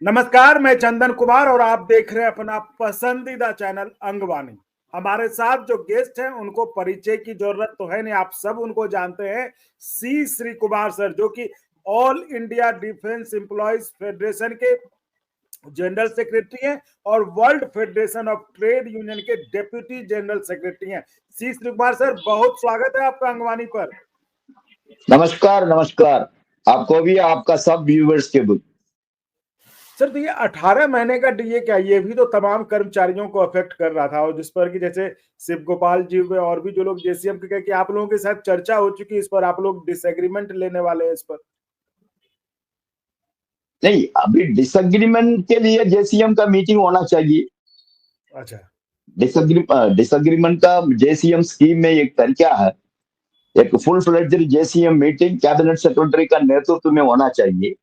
नमस्कार, मैं चंदन कुमार और आप देख रहे हैं अपना पसंदीदा चैनल अंगवानी। हमारे साथ जो गेस्ट हैं उनको परिचय की जरूरत तो है नहीं, आप सब उनको जानते हैं। सी श्री कुमार सर, जो कि all India defence employees federation के जनरल सेक्रेटरी हैं और world federation of trade union के डेप्यूटी जनरल सेक्रेटरी हैं। सी श्री कुमार सर, बहुत स्वागत है आपका अंगवानी पर। नमस्कार नमस्कार, आपको भी, आपका सब व्यूअर्स के भी। सर, तो ये 18 महीने का डीए क्या, ये भी तो तमाम कर्मचारियों को अफेक्ट कर रहा था, और जिस पर कि जैसे शिव गोपाल जी हुए और भी जो लोग जेसीएम के कि आप लोगों के साथ चर्चा हो चुकी है इस पर, आप लोग डिसएग्रीमेंट लेने वाले हैं इस पर? नहीं, अभी डिसएग्रीमेंट के लिए जेसीएम का मीटिंग होना चाहिए। अच्छा। डिसएग्रीमेंट का जेसीएम स्कीम में एक तरीका है, एक full fledged JCM meeting cabinet secretary का नेतृत्व में होना चाहिए।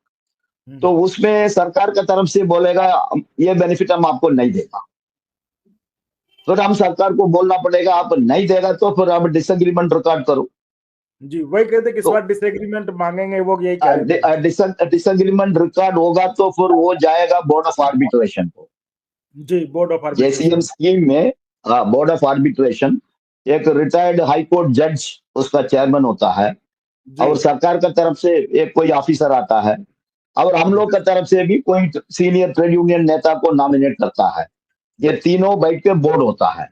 तो उसमें सरकार का तरफ से बोलेगा ये बेनिफिट हम आपको नहीं देगा, फिर हम सरकार को बोलना पड़ेगा आप नहीं देगा तो फिर आप डिसएग्रीमेंट रिकॉर्ड करो। जी, वही कहते कि इस बार डिसएग्रीमेंट मांगेंगे, वो यही कह रहे थे। डिसएग्रीमेंट रिकॉर्ड होगा तो फिर वो जाएगा बोर्ड ऑफ आर्बिट्रेशन को। जी, board of arbitration. JCM scheme में बोर्ड ऑफ आर्बिट्रेशन एक रिटायर्ड हाई कोर्ट जज उसका चेयरमैन होता है, और सरकार का तरफ से एक कोई ऑफिसर आता है, और हम लोग का तरफ से भी कोई सीनियर ट्रेड यूनियन नेता को नॉमिनेट करता है। ये तीनों बैठ के बोर्ड होता है।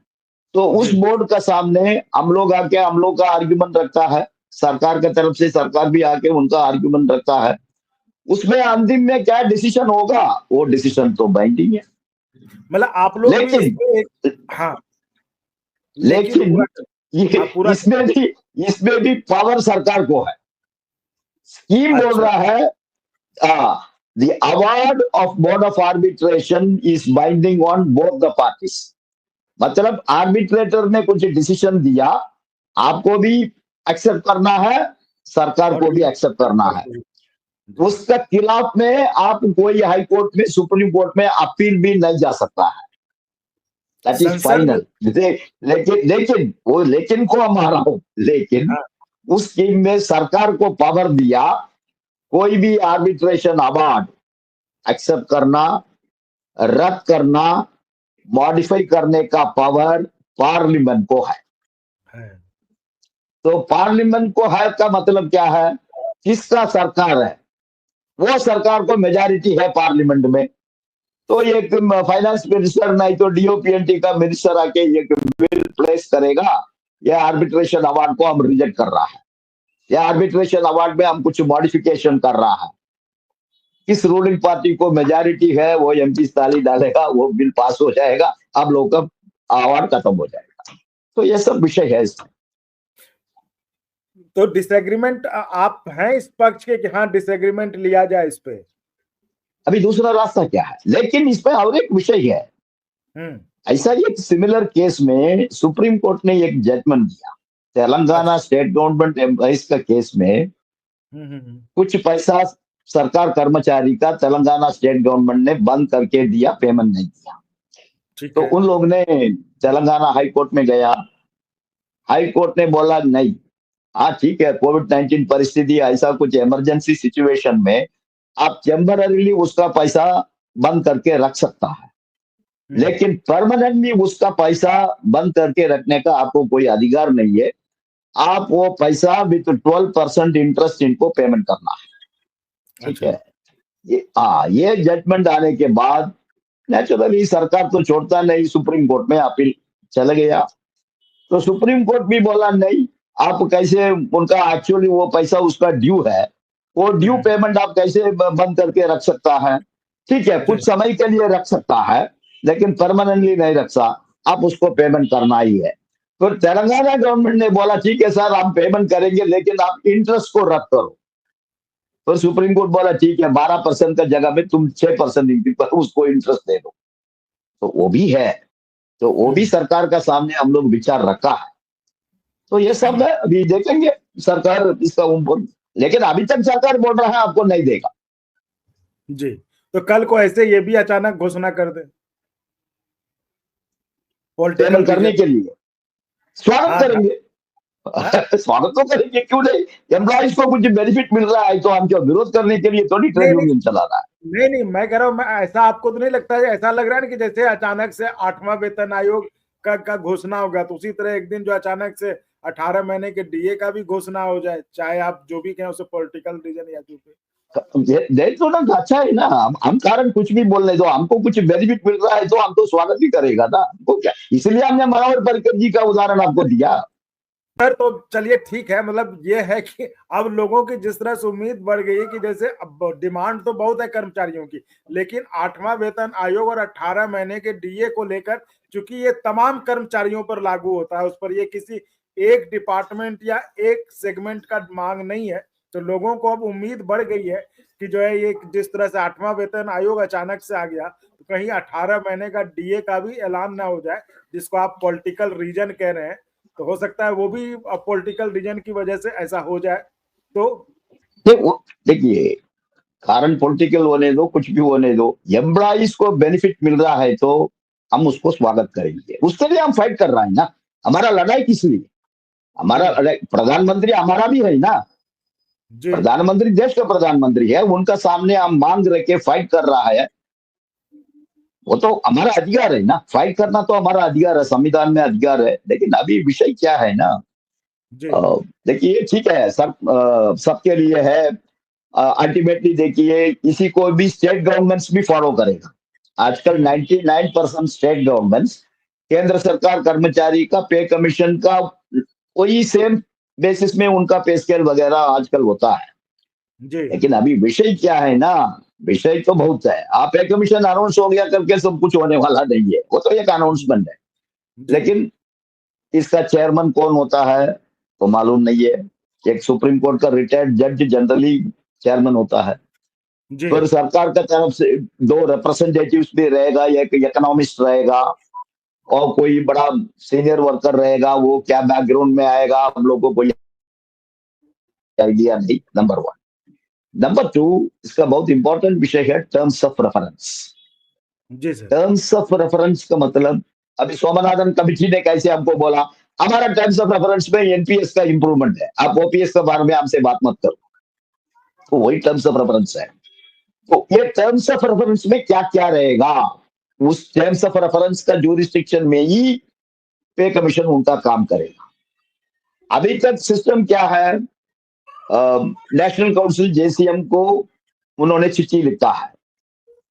तो उस बोर्ड का सामने हम लोग आके हम लोग का आर्ग्यूमेंट रखता है, सरकार की तरफ से सरकार भी आके उनका आर्ग्यूमेंट रखता है। उसमें अंतिम में क्या डिसीजन होगा, वो डिसीजन तो बाइंडिंग है। मतलब आप लोग लेकिन इसमें भी पावर सरकार को है। स्कीम बोल रहा है the award of board of arbitration is binding on both the parties। मतलब आर्बिट्रेटर ने कुछ डिसीजन दिया, आपको भी एक्सेप्ट करना है, सरकार को भी एक्सेप्ट करना है। उसका खिलाफ में आप कोई हाई कोर्ट में, सुप्रीम कोर्ट में अपील भी नहीं जा सकता है। That is final. लेकिन को हम आ रहा हूं, लेकिन उस स्कीम में सरकार को पावर दिया कोई भी आर्बिट्रेशन अवार्ड एक्सेप्ट करना, रद्द करना, मॉडिफाई करने का पावर पार्लियामेंट को है। तो पार्लियामेंट को है का मतलब क्या है, किसका सरकार है, वो सरकार को मेजॉरिटी है पार्लियामेंट में। तो एक फाइनेंस मिनिस्टर नहीं तो डीओपीएनटी का मिनिस्टर आके एक बिल प्लेस करेगा, यह आर्बिट्रेशन अवार्ड को हम रिजेक्ट कर रहा है, या आर्बिट्रेशन अवार्ड में हम कुछ मॉडिफिकेशन कर रहा है। किस रूलिंग पार्टी को मेजॉरिटी है वो एमपी ताली डालेगा, वो बिल पास हो जाएगा, आप लोग का अवार्ड खत्म हो जाएगा। तो ये सब विषय है इसमें। तो डिसएग्रीमेंट आप हैं इस पक्ष के कि हाँ डिसएग्रीमेंट लिया जाए इस पे? अभी दूसरा रास्ता क्या है, लेकिन इसमें और एक विषय है। ऐसा एक सिमिलर केस में सुप्रीम कोर्ट ने एक जजमेंट दिया, तेलंगाना स्टेट गवर्नमेंट एम्प्लॉइज का केस में। कुछ पैसा सरकार कर्मचारी का तेलंगाना स्टेट गवर्नमेंट ने बंद करके दिया, पेमेंट नहीं दिया। तो उन लोग ने तेलंगाना हाई कोर्ट में गया, हाई कोर्ट ने बोला नहीं, हाँ ठीक है, कोविड-19 परिस्थिति, ऐसा कुछ इमरजेंसी सिचुएशन में आप टेम्पररीली उसका पैसा बंद करके रख सकता है, लेकिन परमानेंटली उसका पैसा बंद करके रखने का आपको कोई अधिकार नहीं है। आप वो पैसा विथ 12% इंटरेस्ट इनको पेमेंट करना है, ठीक है। ये जजमेंट आने के बाद नेचुरली सरकार तो छोड़ता नहीं, सुप्रीम कोर्ट में अपील चला गया। तो सुप्रीम कोर्ट भी बोला नहीं, आप कैसे उनका एक्चुअली वो पैसा उसका ड्यू है, वो ड्यू पेमेंट आप कैसे बंद करके रख सकता है। ठीक है, कुछ समय के लिए रख सकता है, लेकिन परमानेंटली नहीं रखता, आप उसको पेमेंट करना ही है। फिर तेलंगाना गवर्नमेंट ने बोला ठीक है सर हम पेमेंट करेंगे, लेकिन आप इंटरेस्ट को रद्द करो। तो सुप्रीम कोर्ट बोला ठीक है, 12% का जगह में तुम 6% उसको इंटरेस्ट दे दो। तो वो भी है, तो वो भी सरकार का सामने हम लोग विचार रखा है। तो ये सब है, अभी देखेंगे सरकार इसका ऊपर, लेकिन अभी तक सरकार बोल रहा है आपको नहीं देगा। जी, तो कल को ऐसे ये भी अचानक घोषणा कर दे पेमेंट करने के लिए, स्वागत करेंगे। स्वागत तो करेंगे, क्यों नहीं। एम्प्लॉइज को कुछ बेनिफिट मिल रहा है तो हम क्या विरोध करने के लिए थोड़ी ट्रेड यूनियन चला रहा है। नहीं नहीं, मैं कह रहा हूँ, मैं ऐसा आपको तो नहीं लगता है, ऐसा लग रहा है ना कि जैसे अचानक से 8वां वेतन आयोग का घोषणा होगा, तो उसी तरह एक दिन जो अचानक से 18 महीने के डीए का भी घोषणा हो जाए, चाहे आप जो भी कहें उसे पॉलिटिकल रीजन या जो भी। दे तो ना अच्छा है ना, हम कारण कुछ भी बोलने दो, हमको कुछ बेनिफिट मिल रहा है तो हम तो स्वागत भी करेगा ना, हमको क्या, इसलिए हमने मनोहर पर्रिकर जी का उदाहरण आपको दिया। सर तो चलिए ठीक है, मतलब ये है कि अब लोगों की जिस तरह से उम्मीद बढ़ गई है कि जैसे अब डिमांड तो बहुत है कर्मचारियों की, लेकिन 8वां वेतन आयोग और 18 महीने के डीए को लेकर, चूंकि ये तमाम कर्मचारियों पर लागू होता है, उस पर ये किसी एक डिपार्टमेंट या एक सेगमेंट का मांग नहीं है, तो लोगों को अब उम्मीद बढ़ गई है कि जो है ये जिस तरह से 8वां वेतन आयोग अचानक से आ गया, तो कहीं 18 महीने का डीए का भी ऐलान ना हो जाए, जिसको आप पॉलिटिकल रीजन कह रहे हैं, तो हो सकता है वो भी पॉलिटिकल रीजन की वजह से ऐसा हो जाए। तो देखिए, कारण पॉलिटिकल होने दो, कुछ भी होने दो, एम्प्लॉइज को बेनिफिट मिल रहा है तो हम उसको स्वागत करेंगे, उसके लिए हम फाइट कर रहे हैं ना। हमारा लड़ाई किस लिए, हमारा प्रधानमंत्री हमारा भी है ना, जी प्रधानमंत्री देश का प्रधानमंत्री है, उनका सामने हम मांग रख के फाइट कर रहा है, वो तो हमारा अधिकार है ना, फाइट करना तो हमारा अधिकार है, संविधान में अधिकार है। लेकिन अभी विषय क्या है ना, जी देखिए ठीक है, सबके लिए है, अल्टीमेटली देखिए इसी को भी स्टेट गवर्नमेंट्स भी फॉलो करेगा। आजकल 99% स्टेट गवर्नमेंट्स केंद्र सरकार कर्मचारी का पे कमीशन का वही सेम बेसिस में उनका पे स्केल वगैरह आजकल होता है। जी लेकिन अभी विषय क्या है ना, विषय तो बहुत है, आप पे कमीशन अनाउंस हो गया करके सब कुछ होने वाला नहीं है, वो तो एक अनाउंसमेंट है। जी लेकिन इसका चेयरमैन कौन होता है तो मालूम नहीं है। एक सुप्रीम कोर्ट का रिटायर्ड जज जनरली चेयरमैन होता है। जी फिर सरकार का तरफ से दो रिप्रेजेंटेटिव्स भी रहेगा, एक इकोनॉमिस्ट रहेगा और कोई बड़ा सीनियर वर्कर रहेगा, वो क्या बैकग्राउंड में आएगा हम लोगों को कोई आइडिया नहीं, नंबर वन। नंबर टू, इसका बहुत इंपॉर्टेंट विषय है टर्म्स ऑफ रेफरेंस। जी सर। टर्म्स ऑफ रेफरेंस का मतलब, अभी सोमनाथन कमिटी ने कैसे हमको बोला हमारा टर्म्स ऑफ रेफरेंस में एनपीएस का इंप्रूवमेंट है, आप ओपीएस के बारे में हमसे बात मत करो, तो वही टर्म्स ऑफ रेफरेंस है। तो ये टर्म्स ऑफ रेफरेंस में क्या क्या रहेगा, उस टर्म्स ऑफ रेफरेंस का जूरिस्डिक्शन में ही पे कमीशन उनका काम करेगा। अभी तक सिस्टम क्या है, नेशनल काउंसिल जेसीएम को उन्होंने चिट्ठी लिखा है,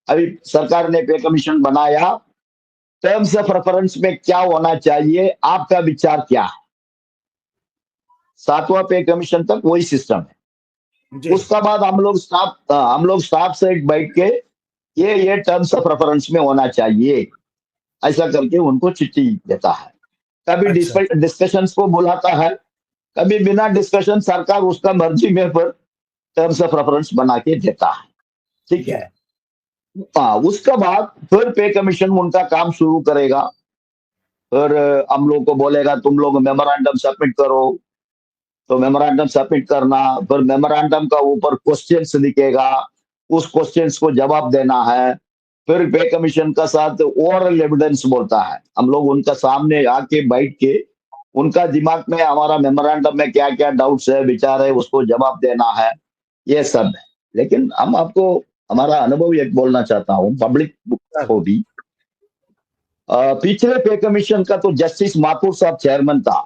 अभी सरकार ने पे कमीशन बनाया, टर्म्स ऑफ रेफरेंस में क्या होना चाहिए, आपका विचार क्या है। 7वां पे कमीशन तक वही सिस्टम है। जी उसका बाद हम लोग स्टाफ से बैठ के ये टर्म्स ऑफ रेफरेंस में होना चाहिए, ऐसा करके उनको चिट्ठी देता है। कभी अच्छा डिस्कशंस को बुलाता है, कभी बिना डिस्कशन सरकार उसका मर्जी में पर टर्म्स ऑफ रेफरेंस बना के देता है। ठीक जी है, उसका बाद फिर पे कमीशन उनका काम शुरू करेगा। फिर हम लोग को बोलेगा तुम लोग मेमोरेंडम सबमिट करो, तो मेमोरेंडम सबमिट करना, फिर मेमोरेंडम का ऊपर क्वेश्चंस लिखेगा, उस क्वेश्चंस को जवाब देना है। फिर पे कमीशन का साथ ओरल एविडेंस बोलता है, हम लोग उनका सामने आके बैठ के उनका दिमाग में हमारा मेमोरेंडम में क्या क्या डाउट्स है विचार है उसको जवाब देना है, ये सब है। लेकिन हम आपको हमारा अनुभव एक बोलना चाहता हूँ पब्लिक सर। को भी। पिछले पे कमीशन का तो जस्टिस माथुर साहब चेयरमैन था,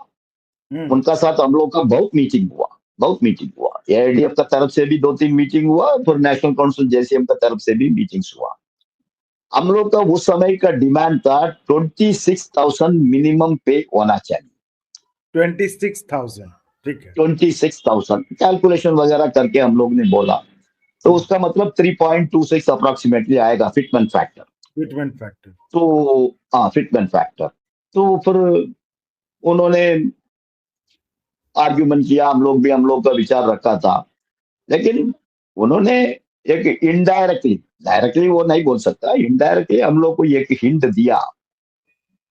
उनका साथ हम लोग का बहुत मीटिंग हुआ, एआईडीएफ का तरफ से भी 2-3 मीटिंग हुआ, फिर नेशनल काउंसिल जेसीएम का तरफ से भी मीटिंग्स हुआ। हम लोग का उस समय का डिमांड था 26,000 मिनिमम पे होना चाहिए। 26,000, ठीक है। 26,000 कैलकुलेशन वगैरह करके हम लोग ने बोला, तो उसका मतलब 3.26 अप्रोक्सीमेटली आएगा फिटमेंट फैक्टर। Treatment factor. तो हाँ, फिटमेंट फैक्टर। तो फिर उन्होंने आर्ग्यूमेंट किया, हम लोग का विचार रखा था, लेकिन उन्होंने एक इनडायरेक्टली, डायरेक्टली वो नहीं बोल सकता, इनडायरेक्टली हम लोग को एक हिंट दिया,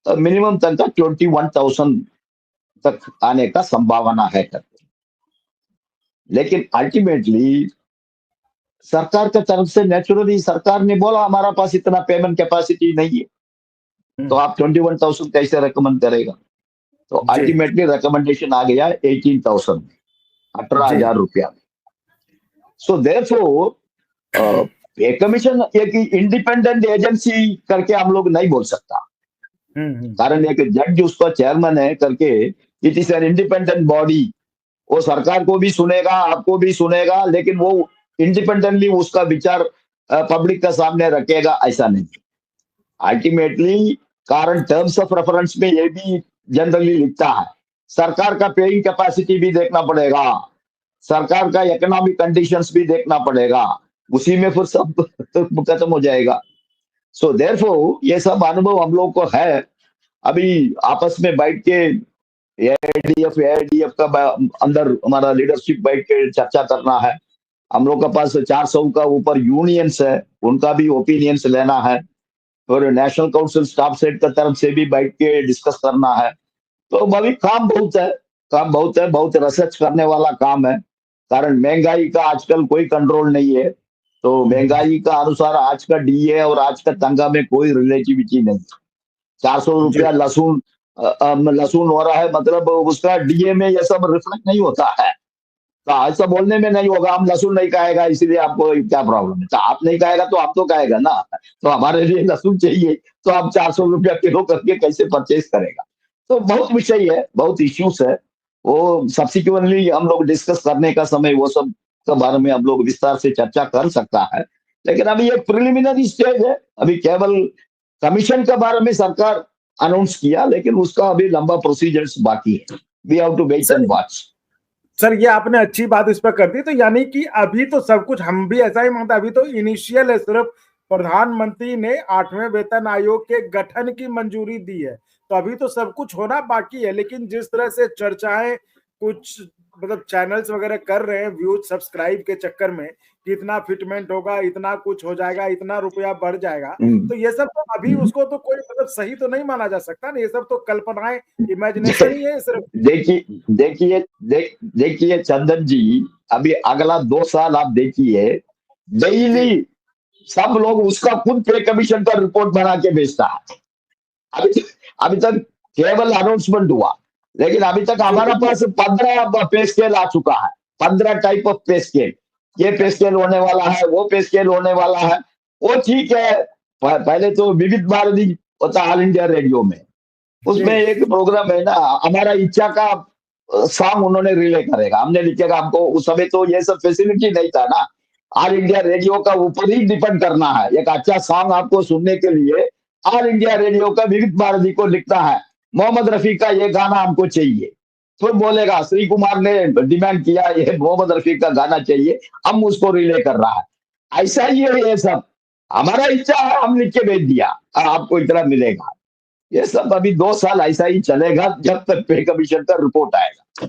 तो मिनिमम तक का 21,000 तक आने का संभावना है करके। लेकिन अल्टीमेटली सरकार की तरफ से नेचुरली सरकार ने बोला हमारा पास इतना पेमेंट कैपेसिटी नहीं है, तो आप 21,000 कैसे रिकमेंड करेगा। तो जी अल्टीमेटली रिकमेंडेशन आ गया 18,000, जी 18,000 रुपया। सो देयरफॉर पे कमीशन एक इंडिपेंडेंट एजेंसी करके हम लोग नहीं बोल सकता, कारण एक जज उसका चेयरमैन है करके, it is an independent body. वो सरकार को भी सुनेगा, आपको भी सुनेगा, लेकिन वो इंडिपेंडेंटली उसका विचार पब्लिक का सामने रखेगा, ऐसा नहीं। अल्टीमेटली कारण टर्म्स ऑफ रेफरेंस में ये भी जनरली लिखता है, सरकार का पेइंग कैपेसिटी भी देखना पड़ेगा, सरकार का इकोनॉमिक कंडीशंस भी देखना पड़ेगा, उसी में फिर सब खत्म हो जाएगा। सो देयरफॉर ये सब अनुभव हम लोग को है। अभी आपस में बैठ के एआईडीएफ का अंदर हमारा लिडरशिप बैठ के चर्चा करना है। हम लोग के पास 400 का ऊपर यूनियंस है, उनका भी ओपिनियंस लेना है, और नेशनल काउंसिल स्टाफ सेट की तरफ से भी बैठ के डिस्कस करना है। तो अभी काम बहुत है, बहुत रिसर्च करने वाला काम है, कारण महंगाई का आजकल कोई कंट्रोल नहीं है। तो महंगाई का अनुसार आज का डीए और आज का तंगा में कोई रिलेटिविटी नहीं। 400 रुपया लहसुन हो रहा है, मतलब उसका डीए में ये सब रिफ्लेक्ट नहीं होता है। तो ऐसा बोलने में नहीं होगा, हम लहसुन नहीं खाएगा इसलिए आपको क्या प्रॉब्लम है, तो आप नहीं खाएगा तो आप तो खाएगा ना, तो हमारे लिए लहसुन चाहिए, तो आप 400 रुपया किलो करके कैसे परचेज करेगा। तो बहुत विषय है, बहुत इश्यूज है, वो सब्सिक्वेंटली हम लोग डिस्कस करने का समय वो सब के बारे में हम लोग विस्तार से चर्चा कर सकता है। लेकिन अभी एक प्रिलिमिनरी स्टेज है, अभी केवल कमीशन के बारे में सरकार अनाउंस किया, लेकिन उसका अभी लंबा प्रोसीजर्स बाकी है। We have to wait and watch. Sir ये आपने अच्छी बात इस पर कर दी। तो यानी कि अभी तो सब कुछ हम भी ऐसा ही मानते, अभी तो इनिशियल है, सिर्फ प्रधानमंत्री ने 8वें वेतन आयोग के गठन की मंजूरी दी है, तो अभी तो सब कुछ होना बाकी है। लेकिन जिस तरह से चर्चाएं कुछ मतलब चैनल्स वगैरह कर रहे हैं व्यूज सब्सक्राइब के चक्कर में, कि इतना फिटमेंट होगा, इतना कुछ हो जाएगा, इतना रुपया बढ़ जाएगा, तो ये सब तो अभी उसको तो कोई मतलब सही तो नहीं माना जा सकता ना, ये सब तो कल्पनाएं, इमेजिनेशन ही है सिर्फ। देखिए चंदन जी, अभी अगला 2 साल आप देखिए, डेली सब लोग उसका खुद पे कमीशन का रिपोर्ट बना के भेजता है। अभी तक केवल अनाउंसमेंट हुआ, लेकिन अभी तक हमारा पास 15 पे स्केल आ चुका है, 15 टाइप ऑफ पे स्केल। ये पे स्केल होने वाला है, वो पे स्केल होने वाला है, वो ठीक है। पहले तो विविध भारती होता ऑल इंडिया रेडियो में, उसमें एक प्रोग्राम है ना, हमारा इच्छा का सॉन्ग उन्होंने रिले करेगा, हमने लिखेगा, हमको उस समय तो ये सब फैसिलिटी नहीं था ना, ऑल इंडिया रेडियो का ऊपर ही डिपेंड करना है। एक अच्छा सॉन्ग आपको सुनने के लिए ऑल इंडिया रेडियो का विविध भारती को लिखता है, मोहम्मद रफी का ये गाना हमको चाहिए, फिर बोलेगा श्री कुमार ने डिमांड किया ये मोहम्मद रफी का गाना चाहिए, हम उसको रिले कर रहा है। ऐसा ही है ये सब, हमारा इच्छा है, हम लिख के भेज दिया, आपको इतना मिलेगा। ये सब अभी 2 साल ऐसा ही चलेगा जब तक पे कमीशन का रिपोर्ट आएगा।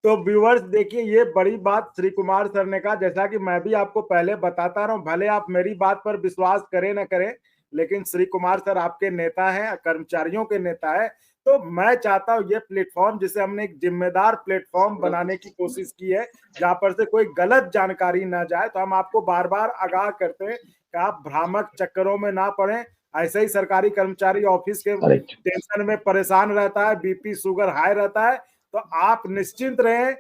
तो व्यूअर्स देखिए, ये बड़ी बात श्री कुमार सर ने कहा, जैसा कि मैं भी आपको पहले बताता रहा हूं, भले आप मेरी बात पर विश्वास करें न करें, लेकिन श्री कुमार सर आपके नेता हैं, कर्मचारियों के नेता है। तो मैं चाहता हूं ये प्लेटफॉर्म, जिसे हमने एक जिम्मेदार प्लेटफॉर्म बनाने की कोशिश की है, जहां पर से कोई गलत जानकारी ना जाए, तो हम आपको बार बार आगाह करते हैं कि आप भ्रामक चक्करों में ना पड़े। ऐसे ही सरकारी कर्मचारी ऑफिस के टेंशन में परेशान रहता है, बीपी शुगर हाई रहता है, तो आप निश्चिंत रहें।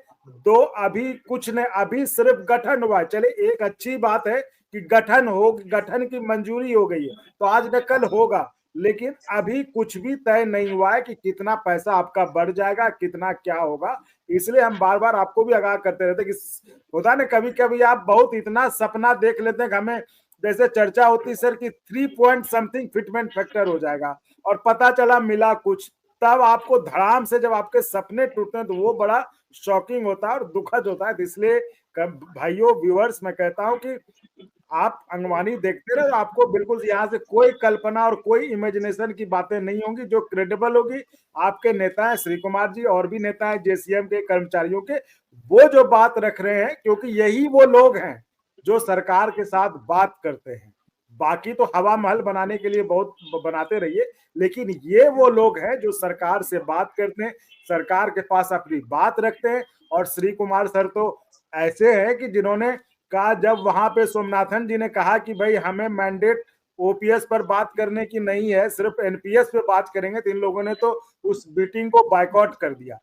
तो अभी कुछ ने, अभी सिर्फ गठन हुआ है। चले एक अच्छी बात है कि गठन की मंजूरी हो गई है, तो आज न कल होगा, लेकिन अभी कुछ भी तय नहीं हुआ है कि कितना पैसा आपका बढ़ जाएगा, कितना क्या होगा। इसलिए हम बार बार आपको भी आगाह करते रहते कि होता ना, कभी कभी आप बहुत इतना सपना देख लेते हैं कि हमें, जैसे चर्चा होती सर कि 3 पॉइंट समथिंग फिटमेंट फैक्टर हो जाएगा, और पता चला मिला कुछ, तब आपको धड़ाम से जब आपके सपने टूटते हैं तो वो बड़ा शॉकिंग होता है और दुखद होता है। इसलिए भाइयों व्यूअर्स, मैं कहता हूं कि आप अंगवानी देखते रहे, आपको बिल्कुल यहाँ से कोई कल्पना और कोई इमेजिनेशन की बातें नहीं होंगी, जो क्रेडिबल होगी। आपके नेता है श्री कुमार जी, और भी नेता है जेसीएम के कर्मचारियों के, वो जो बात रख रहे हैं, क्योंकि यही वो लोग हैं जो सरकार के साथ बात करते हैं। बाकी तो हवा महल बनाने के लिए बहुत बनाते रहिए, लेकिन ये वो लोग हैं जो सरकार से बात करते हैं, सरकार के पास अपनी बात रखते हैं। और श्री कुमार सर तो ऐसे हैं कि जिन्होंने कहा, जब वहां पे सोमनाथन जी ने कहा कि भाई हमें मैंडेट ओपीएस पर बात करने की नहीं है, सिर्फ एनपीएस पे बात करेंगे, तो इन लोगों ने तो उस मीटिंग को बायकॉट कर दिया।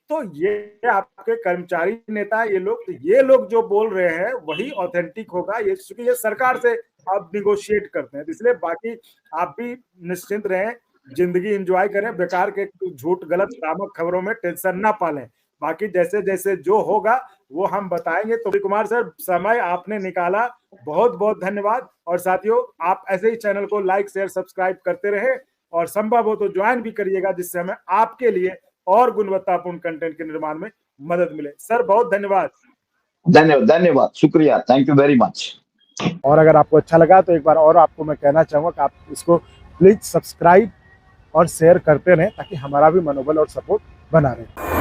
तो ये आपके कर्मचारी नेता, ये लोग जो बोल रहे हैं वही ऑथेंटिक होगा। ये क्योंकि ये सरकार से आप निगोशिएट करते हैं, इसलिए बाकी आप भी निश्चिंत रहें, जिंदगी एंजॉय करें, बेकार के झूठ गलत भ्रामक खबरों में टेंशन ना पालें। बाकी जैसे जैसे जो होगा वो हम बताएंगे। तो कुमार सर, समय आपने निकाला, बहुत बहुत धन्यवाद। और साथियों, आप ऐसे ही चैनल को लाइक शेयर सब्सक्राइब करते रहे और संभव हो तो ज्वाइन भी करिएगा, जिससे हमें आपके लिए और गुणवत्तापूर्ण कंटेंट के निर्माण में मदद मिले। सर बहुत धन्यवाद। धन्यवाद, धन्यवाद, शुक्रिया, थैंक यू वेरी मच। और अगर आपको अच्छा लगा तो एक बार और आपको मैं कहना चाहूंगा कि आप इसको प्लीज सब्सक्राइब और शेयर करते रहें, ताकि हमारा भी मनोबल और सपोर्ट बना रहे।